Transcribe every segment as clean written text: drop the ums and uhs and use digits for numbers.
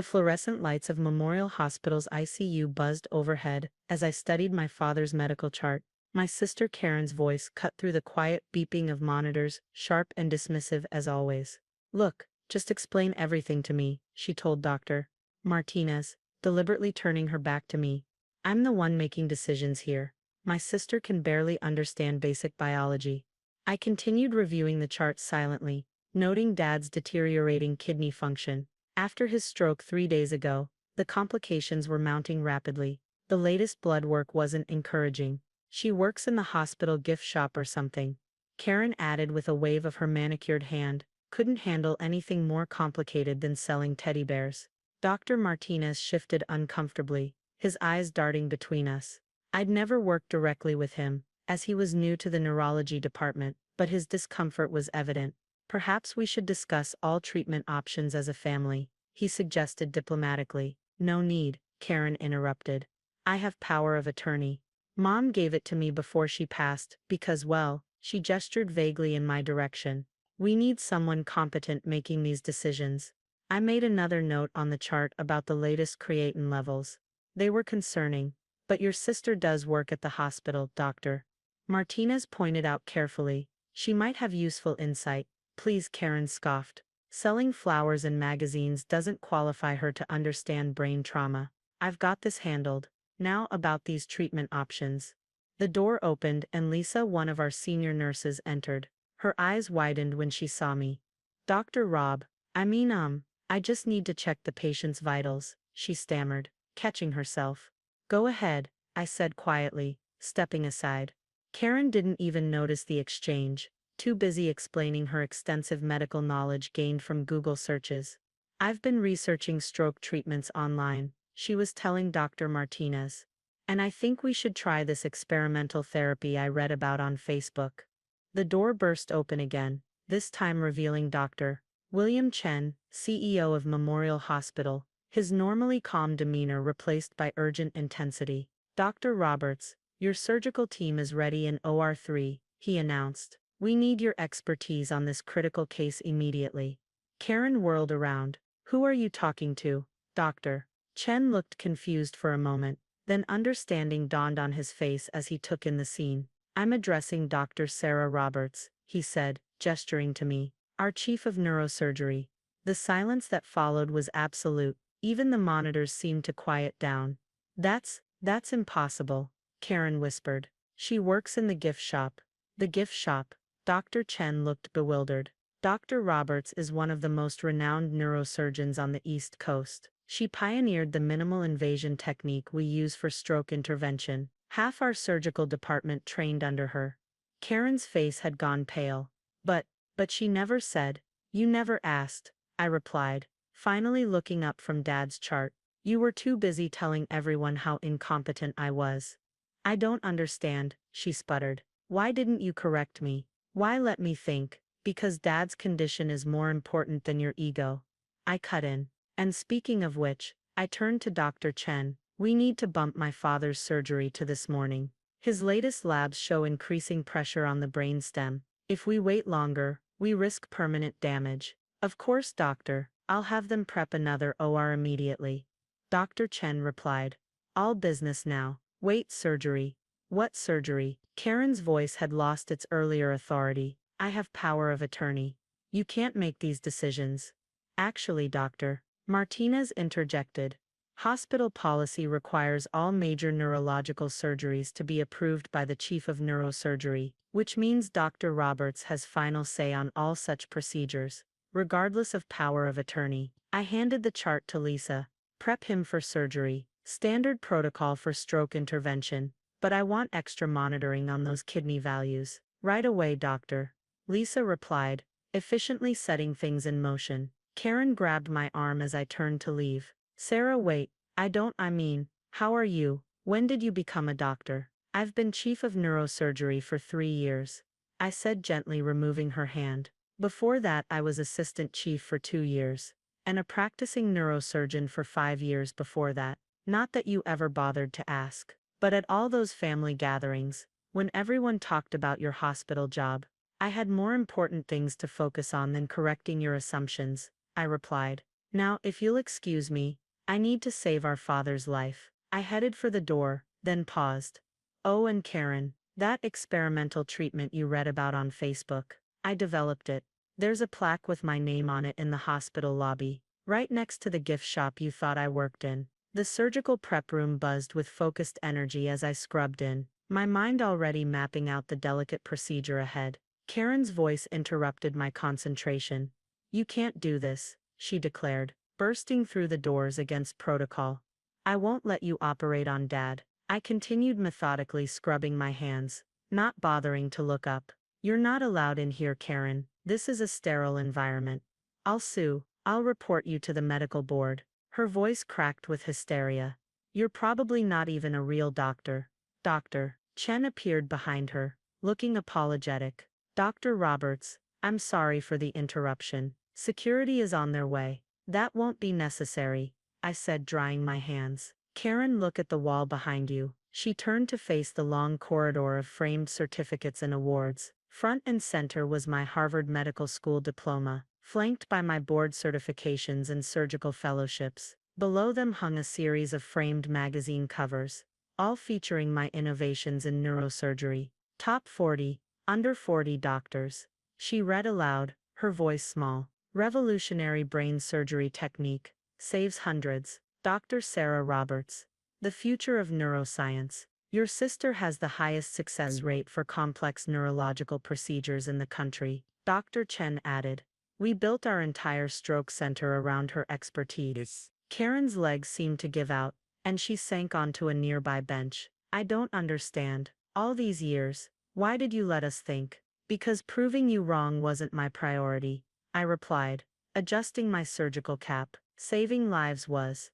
The fluorescent lights of Memorial Hospital's ICU buzzed overhead as I studied my father's medical chart. My sister Karen's voice cut through the quiet beeping of monitors, sharp and dismissive as always. "Look, just explain everything to me," she told Dr. Martinez, deliberately turning her back to me. "I'm the one making decisions here. My sister can barely understand basic biology." I continued reviewing the chart silently, noting Dad's deteriorating kidney function. After his stroke 3 days ago, the complications were mounting rapidly. The latest blood work wasn't encouraging. "She works in the hospital gift shop or something," Karen added with a wave of her manicured hand. "Couldn't handle anything more complicated than selling teddy bears." Dr. Martinez shifted uncomfortably, his eyes darting between us. I'd never worked directly with him, as he was new to the neurology department, but his discomfort was evident. "Perhaps we should discuss all treatment options as a family," he suggested diplomatically. "No need," Karen interrupted. "I have power of attorney. Mom gave it to me before she passed because, well," she gestured vaguely in my direction. "We need someone competent making these decisions." I made another note on the chart about the latest creatine levels. They were concerning. "But your sister does work at the hospital, Dr. Martinez pointed out carefully. She might have useful insight." "Please," Karen scoffed. "Selling flowers and magazines doesn't qualify her to understand brain trauma. I've got this handled. Now about these treatment options." The door opened and Lisa, one of our senior nurses, entered. Her eyes widened when she saw me. "Dr. Robb, I just need to check the patient's vitals," she stammered, catching herself. "Go ahead," I said quietly, stepping aside. Karen didn't even notice the exchange, too busy explaining her extensive medical knowledge gained from Google searches. "I've been researching stroke treatments online," she was telling Dr. Martinez. "And I think we should try this experimental therapy I read about on Facebook." The door burst open again, this time revealing Dr. William Chen, CEO of Memorial Hospital, his normally calm demeanor replaced by urgent intensity. "Dr. Roberts, your surgical team is ready in OR3, he announced. "We need your expertise on this critical case immediately." Karen whirled around. "Who are you talking to, Doctor?" Chen looked confused for a moment, then understanding dawned on his face as he took in the scene. "I'm addressing Dr. Sarah Roberts," he said, gesturing to me. "Our chief of neurosurgery." The silence that followed was absolute. Even the monitors seemed to quiet down. That's impossible," Karen whispered. "She works in the gift shop." "The gift shop?" Dr. Chen looked bewildered. "Dr. Roberts is one of the most renowned neurosurgeons on the East Coast. She pioneered the minimal invasion technique we use for stroke intervention. Half our surgical department trained under her." Karen's face had gone pale. But she never said." "You never asked," I replied, finally looking up from Dad's chart. "You were too busy telling everyone how incompetent I was." "I don't understand," she sputtered. "Why didn't you correct me? Why let me think?" "Because Dad's condition is more important than your ego," I cut in. "And speaking of which," I turned to Dr. Chen, "we need to bump my father's surgery to this morning. His latest labs show increasing pressure on the brain stem. If we wait longer, we risk permanent damage." "Of course, doctor. I'll have them prep another OR immediately," Dr. Chen replied. "All business now." "Wait, surgery? What surgery?" Karen's voice had lost its earlier authority. "I have power of attorney. You can't make these decisions." "Actually, Dr. Martinez interjected. "Hospital policy requires all major neurological surgeries to be approved by the chief of neurosurgery, which means Dr. Roberts has final say on all such procedures, regardless of power of attorney." I handed the chart to Lisa. "Prep him for surgery. Standard protocol for stroke intervention. But I want extra monitoring on those kidney values." "Right away, doctor," Lisa replied, efficiently setting things in motion. Karen grabbed my arm as I turned to leave. "Sarah, wait. How are you? When did you become a doctor?" "I've been chief of neurosurgery for 3 years," I said, gently removing her hand. "Before that I was assistant chief for 2 years. And a practicing neurosurgeon for 5 years before that. Not that you ever bothered to ask. But at all those family gatherings, when everyone talked about your hospital job, I had more important things to focus on than correcting your assumptions," I replied. Now, if you'll excuse me, I need to save our father's life. I headed for the door, then paused. Oh, and Karen, that experimental treatment you read about on Facebook. I developed it. There's a plaque with my name on it in the hospital lobby, right next to the gift shop you thought I worked in. The surgical prep room buzzed with focused energy as I scrubbed in, my mind already mapping out the delicate procedure ahead. Karen's voice interrupted my concentration. You can't do this, she declared, bursting through the doors against protocol. I won't let you operate on Dad. I continued methodically scrubbing my hands, not bothering to look up. You're not allowed in here, Karen. This is a sterile environment. I'll sue. I'll report you to the medical board. Her voice cracked with hysteria. You're probably not even a real doctor. Doctor. Chen appeared behind her, looking apologetic. Dr. Roberts, I'm sorry for the interruption. Security is on their way. That won't be necessary, I said, drying my hands. Karen, look at the wall behind you. She turned to face the long corridor of framed certificates and awards. Front and center was my Harvard Medical School diploma, flanked by my board certifications and surgical fellowships. Below them hung a series of framed magazine covers, all featuring my innovations in neurosurgery. Top 40, under 40 doctors. She read aloud, her voice small. Revolutionary brain surgery technique, saves hundreds. Dr. Sarah Roberts. The future of neuroscience. Your sister has the highest success rate for complex neurological procedures in the country, Dr. Chen added. We built our entire stroke center around her expertise. Karen's legs seemed to give out, and she sank onto a nearby bench. I don't understand. All these years, why did you let us think? Because proving you wrong wasn't my priority, I replied, adjusting my surgical cap. Saving lives was.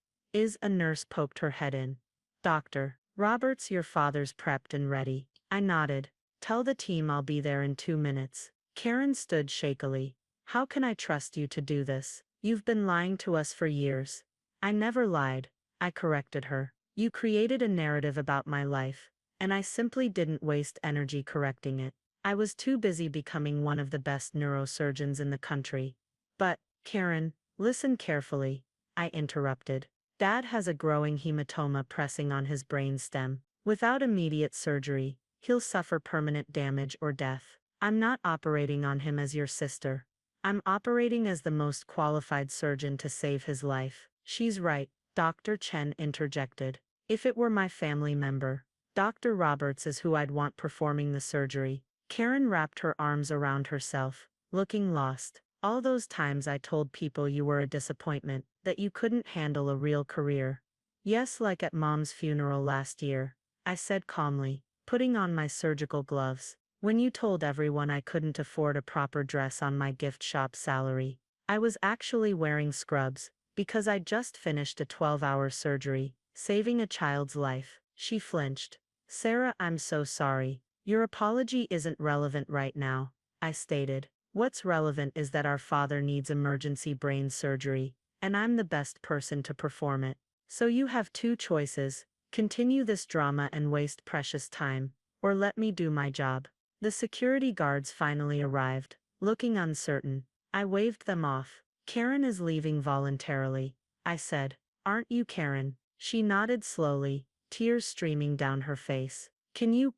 A nurse poked her head in. Dr. Roberts, your father's prepped and ready. I nodded. Tell the team I'll be there in 2 minutes. Karen stood shakily. How can I trust you to do this? You've been lying to us for years. I never lied, I corrected her. You created a narrative about my life, and I simply didn't waste energy correcting it. I was too busy becoming one of the best neurosurgeons in the country. But, Karen, listen carefully, I interrupted. Dad has a growing hematoma pressing on his brain stem. Without immediate surgery, he'll suffer permanent damage or death. I'm not operating on him as your sister. I'm operating as the most qualified surgeon to save his life. She's right, Dr. Chen interjected. If it were my family member, Dr. Roberts is who I'd want performing the surgery. Karen wrapped her arms around herself, looking lost. All those times I told people you were a disappointment, that you couldn't handle a real career. Yes, like at Mom's funeral last year, I said calmly, putting on my surgical gloves. When you told everyone I couldn't afford a proper dress on my gift shop salary, I was actually wearing scrubs, because I'd just finished a 12-hour surgery, saving a child's life. She flinched. Sarah, I'm so sorry. Your apology isn't relevant right now, I stated. What's relevant is that our father needs emergency brain surgery, and I'm the best person to perform it. So you have two choices: continue this drama and waste precious time, or let me do my job. The security guards finally arrived, looking uncertain. I waved them off. Karen is leaving voluntarily, I said. Aren't you, Karen? She nodded slowly, tears streaming down her face. Can you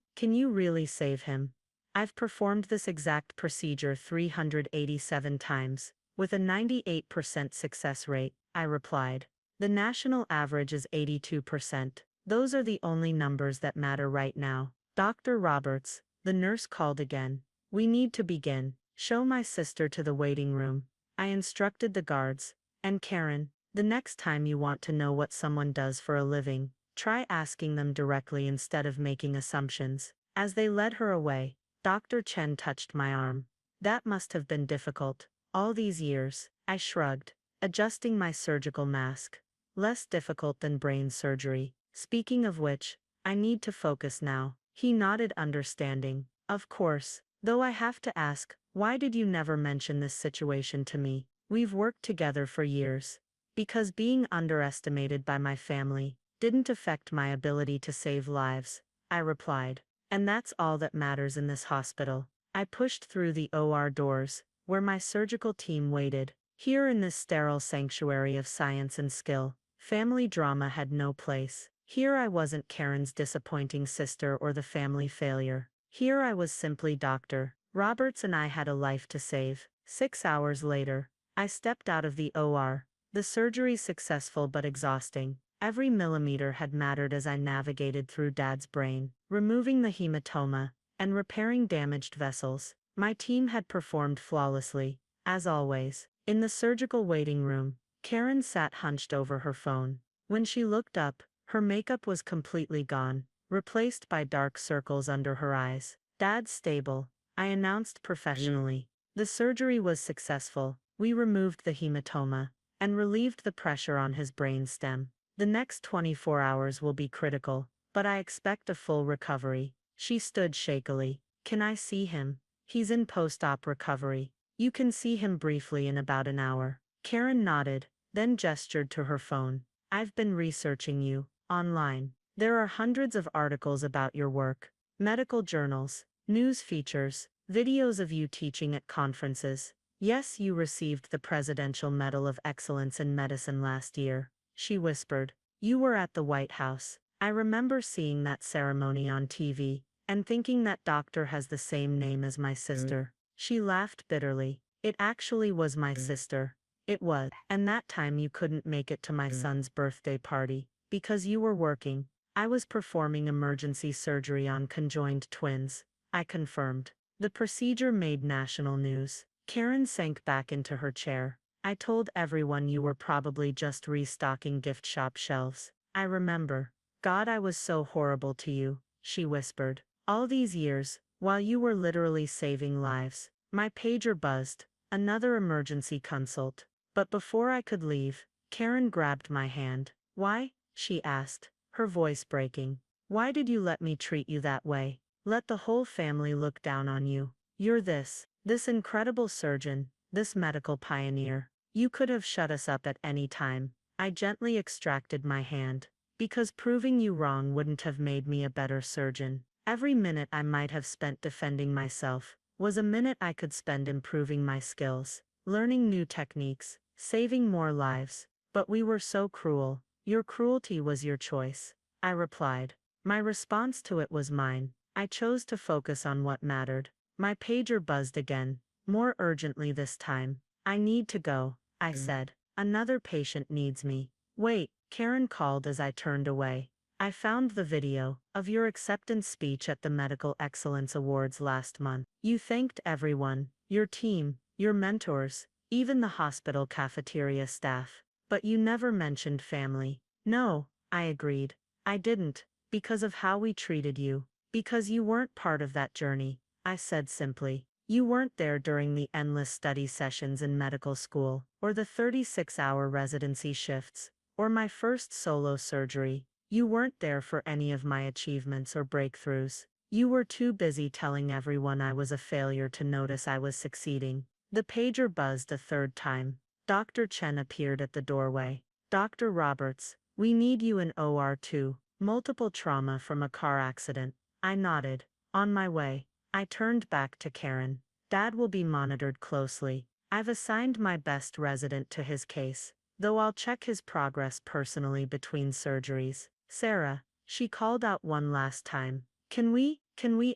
really save him? I've performed this exact procedure 387 times, with a 98% success rate, I replied. The national average is 82%. Those are the only numbers that matter right now. Dr. Roberts, the nurse called again. We need to begin. Show my sister to the waiting room, I instructed the guards. And Karen, the next time you want to know what someone does for a living, try asking them directly instead of making assumptions. As they led her away, Dr. Chen touched my arm. That must have been difficult. All these years, I shrugged, adjusting my surgical mask. Less difficult than brain surgery. Speaking of which, I need to focus now. He nodded, understanding. Of course, though I have to ask, why did you never mention this situation to me? We've worked together for years. Because being underestimated by my family didn't affect my ability to save lives, I replied. And that's all that matters in this hospital. I pushed through the OR doors, where my surgical team waited. Here in this sterile sanctuary of science and skill, family drama had no place. Here I wasn't Karen's disappointing sister or the family failure. Here I was simply Dr. Roberts, and I had a life to save. 6 hours later, I stepped out of the OR. The surgery successful but exhausting. Every millimeter had mattered as I navigated through Dad's brain, removing the hematoma and repairing damaged vessels. My team had performed flawlessly, as always. In the surgical waiting room, Karen sat hunched over her phone. When she looked up, her makeup was completely gone, replaced by dark circles under her eyes. "Dad's stable," I announced professionally. The surgery was successful. We removed the hematoma and relieved the pressure on his brain stem. The next 24 hours will be critical, but I expect a full recovery. She stood shakily. "Can I see him?" "He's in post-op recovery. You can see him briefly in about an hour." Karen nodded, then gestured to her phone. "I've been researching you, online. There are hundreds of articles about your work, medical journals, news features, videos of you teaching at conferences. Yes, you received the Presidential Medal of Excellence in Medicine last year," she whispered. "You were at the White House. I remember seeing that ceremony on TV, and thinking that doctor has the same name as my sister." She laughed bitterly. "It actually was my sister. It was. And that time you couldn't make it to my son's birthday party, because you were working." "I was performing emergency surgery on conjoined twins," I confirmed. The procedure made national news. Karen sank back into her chair. "I told everyone you were probably just restocking gift shop shelves. I remember. God, I was so horrible to you," she whispered. "All these years, while you were literally saving lives." My pager buzzed. Another emergency consult. But before I could leave, Karen grabbed my hand. "Why?" she asked, her voice breaking. "Why did you let me treat you that way? Let the whole family look down on you? You're this incredible surgeon, this medical pioneer. You could have shut us up at any time." I gently extracted my hand. "Because proving you wrong wouldn't have made me a better surgeon. Every minute I might have spent defending myself was a minute I could spend improving my skills, learning new techniques, saving more lives. But we were so cruel." "Your cruelty was your choice," I replied. My response to it was mine. I chose to focus on what mattered. My pager buzzed again, more urgently this time. "I need to go," I said. "Another patient needs me." "Wait," Karen called as I turned away. "I found the video of your acceptance speech at the Medical Excellence Awards last month. You thanked everyone, your team, your mentors, even the hospital cafeteria staff. But you never mentioned family." "No," I agreed. "I didn't, because of how we treated you. Because you weren't part of that journey," I said simply. "You weren't there during the endless study sessions in medical school, or the 36-hour residency shifts, or my first solo surgery. You weren't there for any of my achievements or breakthroughs. You were too busy telling everyone I was a failure to notice I was succeeding." The pager buzzed a third time. Dr. Chen appeared at the doorway. "Dr. Roberts, we need you in OR 2. Multiple trauma from a car accident." I nodded. "On my way." I turned back to Karen. "Dad will be monitored closely. I've assigned my best resident to his case, though I'll check his progress personally between surgeries." "Sarah," she called out one last time. Can we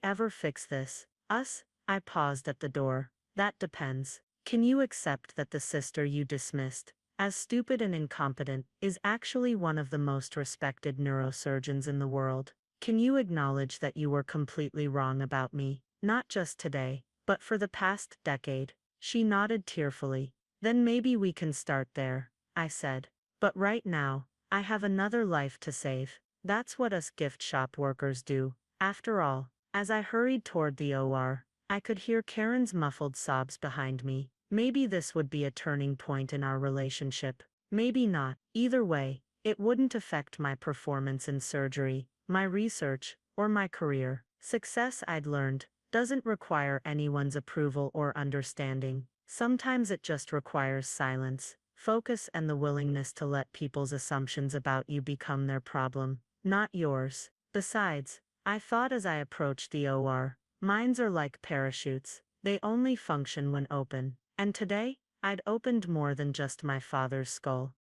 ever fix this? Us?" I paused at the door. "That depends. Can you accept that the sister you dismissed, as stupid and incompetent, is actually one of the most respected neurosurgeons in the world? Can you acknowledge that you were completely wrong about me, not just today, but for the past decade?" She nodded tearfully. "Then maybe we can start there," I said. "But right now, I have another life to save. That's what us gift shop workers do, after all." As I hurried toward the OR, I could hear Karen's muffled sobs behind me. Maybe this would be a turning point in our relationship. Maybe not. Either way, it wouldn't affect my performance in surgery, my research, or my career. Success, I'd learned, doesn't require anyone's approval or understanding. Sometimes it just requires silence, focus, and the willingness to let people's assumptions about you become their problem, not yours. Besides, I thought as I approached the OR, minds are like parachutes. They only function when open. And today, I'd opened more than just my father's skull.